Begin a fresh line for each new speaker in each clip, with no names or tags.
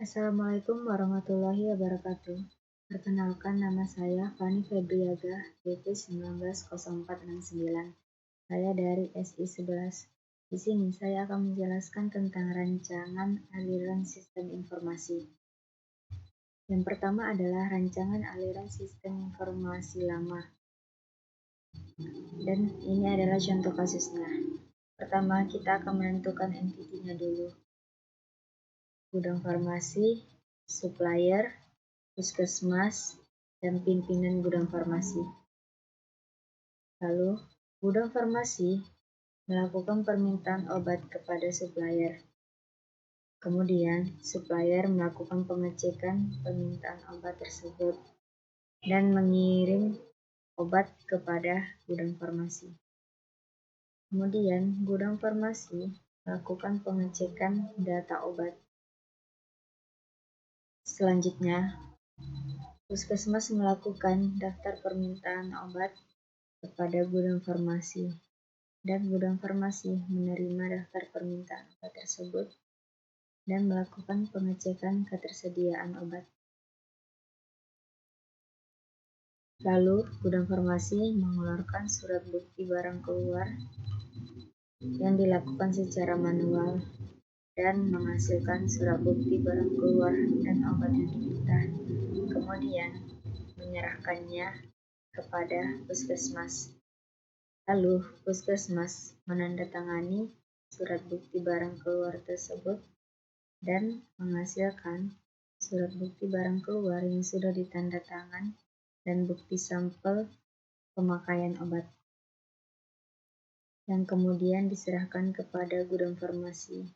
Assalamualaikum warahmatullahi wabarakatuh. Perkenalkan, nama saya Fani Febriaga, BP 190469. Saya dari SI 11. Di sini saya akan menjelaskan tentang rancangan aliran sistem informasi. Yang pertama adalah rancangan aliran sistem informasi lama. Dan ini adalah contoh kasusnya. Pertama, kita akan menentukan entity-nya dulu. Gudang farmasi, supplier, puskesmas, dan pimpinan gudang farmasi. Lalu, gudang farmasi melakukan permintaan obat kepada supplier. Kemudian, supplier melakukan pengecekan permintaan obat tersebut dan mengirim obat kepada gudang farmasi. Kemudian, gudang farmasi melakukan pengecekan data obat. Selanjutnya, puskesmas melakukan daftar permintaan obat kepada gudang farmasi, dan gudang farmasi menerima daftar permintaan obat tersebut dan melakukan pengecekan ketersediaan obat. Lalu, gudang farmasi mengeluarkan surat bukti barang keluar yang dilakukan secara manual dan menghasilkan surat bukti barang keluar dan obat yang diminta. Kemudian, menyerahkannya kepada puskesmas. Lalu, puskesmas menandatangani surat bukti barang keluar tersebut dan menghasilkan surat bukti barang keluar yang sudah ditandatangan dan bukti sampel pemakaian obat, yang kemudian diserahkan kepada gudang farmasi.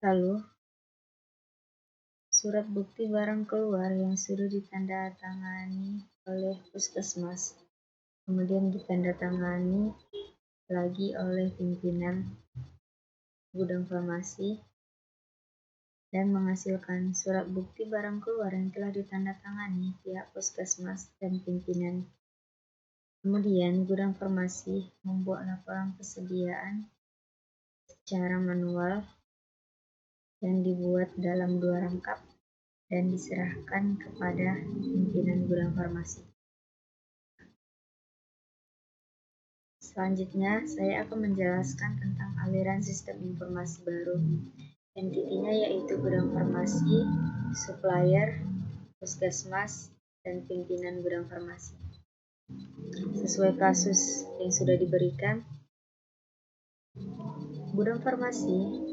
Lalu, surat bukti barang keluar yang sudah ditandatangani oleh puskesmas kemudian ditandatangani lagi oleh pimpinan gudang farmasi dan menghasilkan surat bukti barang keluar yang telah ditandatangani pihak puskesmas dan pimpinan. Kemudian, gudang farmasi membuat laporan persediaan secara manual yang dibuat dalam 2 rangkap dan diserahkan kepada pimpinan gudang farmasi. Selanjutnya, saya akan menjelaskan tentang aliran sistem informasi baru. Entitinya yaitu gudang farmasi, supplier, puskesmas, dan pimpinan gudang farmasi. Sesuai kasus yang sudah diberikan, gudang farmasi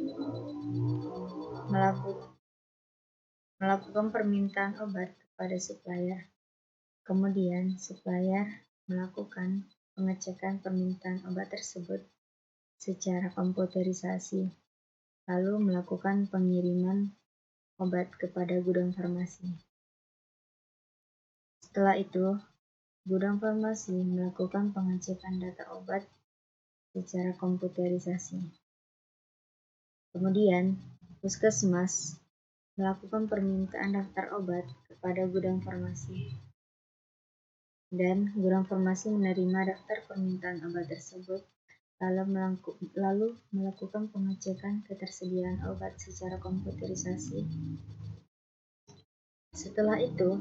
melakukan permintaan obat kepada supplier. Kemudian, supplier melakukan pengecekan permintaan obat tersebut secara komputerisasi, lalu melakukan pengiriman obat kepada gudang farmasi. Setelah itu, gudang farmasi melakukan pengecekan data obat secara komputerisasi. Kemudian, puskesmas melakukan permintaan daftar obat kepada gudang farmasi, dan gudang farmasi menerima daftar permintaan obat tersebut, lalu melakukan pengecekan ketersediaan obat secara komputerisasi. Setelah itu,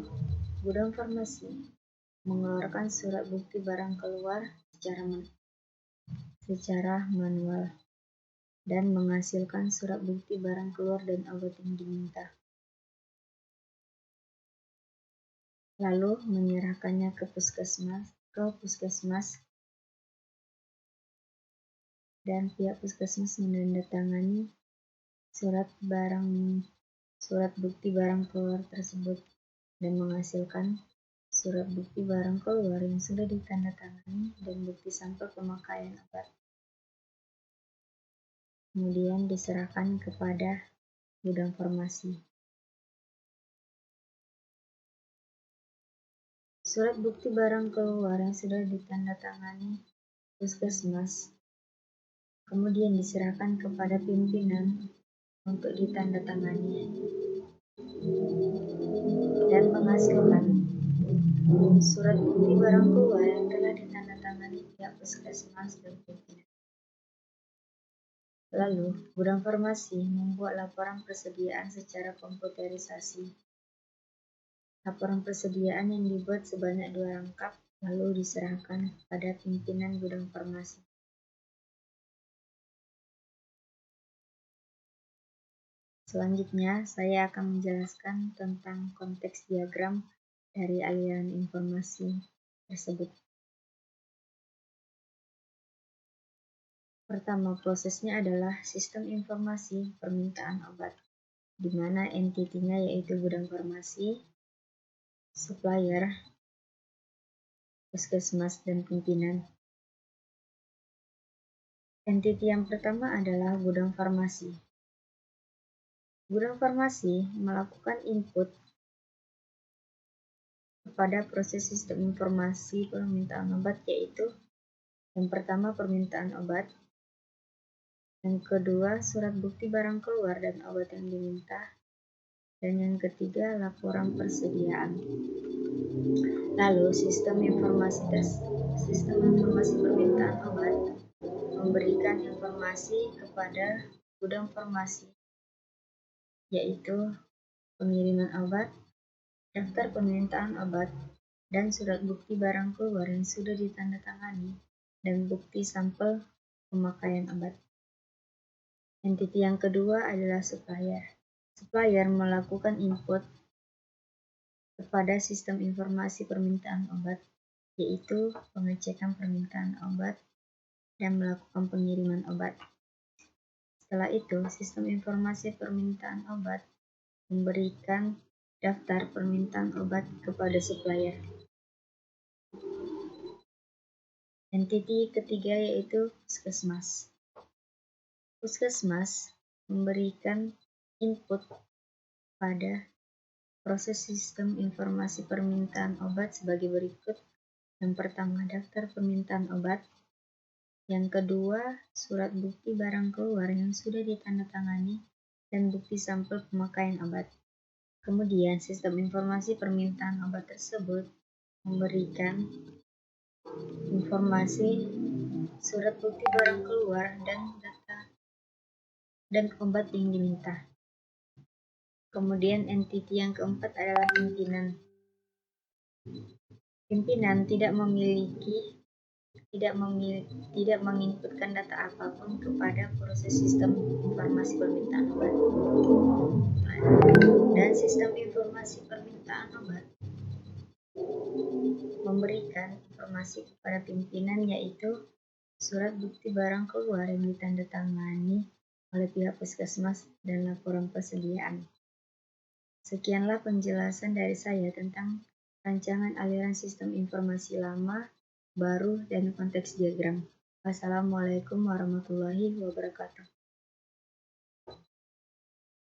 gudang farmasi mengeluarkan surat bukti barang keluar secara manual dan menghasilkan surat bukti barang keluar dan obat yang diminta. Lalu menyerahkannya ke puskesmas dan pihak puskesmas menandatangani surat bukti barang keluar tersebut dan menghasilkan surat bukti barang keluar yang sudah ditandatangani dan bukti sampel pemakaian obat. Kemudian diserahkan kepada gudang farmasi. Surat bukti barang keluar yang sudah ditandatangani puskesmas kemudian diserahkan kepada pimpinan untuk ditandatangani dan menghasilkan surat bukti barang keluar yang telah ditandatangani pihak puskesmas dan pimpinan. Lalu, gudang farmasi membuat laporan persediaan secara komputerisasi. Laporan persediaan yang dibuat sebanyak 2 rangkap lalu diserahkan pada pimpinan gudang farmasi. Selanjutnya, saya akan menjelaskan tentang konteks diagram dari aliran informasi tersebut. Pertama, prosesnya adalah sistem informasi permintaan obat, di mana entitinya yaitu gudang farmasi, supplier, puskesmas, dan pimpinan. Entiti yang pertama adalah gudang farmasi. Gudang farmasi melakukan input kepada proses sistem informasi permintaan obat, yaitu yang pertama permintaan obat, yang kedua surat bukti barang keluar dan obat yang diminta, dan yang ketiga laporan persediaan. Lalu sistem informasi permintaan obat memberikan informasi kepada gudang farmasi, yaitu pengiriman obat, daftar permintaan obat, dan surat bukti barang keluar yang sudah ditandatangani, dan bukti sampel pemakaian obat. Entiti yang kedua adalah supplier. Supplier melakukan input kepada sistem informasi permintaan obat, yaitu pengecekan permintaan obat dan melakukan pengiriman obat. Setelah itu, sistem informasi permintaan obat memberikan daftar permintaan obat kepada supplier. Entiti ketiga yaitu puskesmas. Puskesmas memberikan input pada proses sistem informasi permintaan obat sebagai berikut. Yang pertama, daftar permintaan obat. Yang kedua, surat bukti barang keluar yang sudah ditandatangani dan bukti sampel pemakaian obat. Kemudian, sistem informasi permintaan obat tersebut memberikan informasi surat bukti barang keluar dan data dan obat yang diminta. Kemudian entiti yang keempat adalah pimpinan. Pimpinan tidak menginputkan data apapun kepada proses sistem informasi permintaan obat. Dan sistem informasi permintaan obat memberikan informasi kepada pimpinan, yaitu surat bukti barang keluar yang ditandatangani oleh pihak puskesmas dan laporan persediaan. Sekianlah penjelasan dari saya tentang rancangan aliran sistem informasi lama, baru, dan konteks diagram. Wassalamualaikum warahmatullahi wabarakatuh.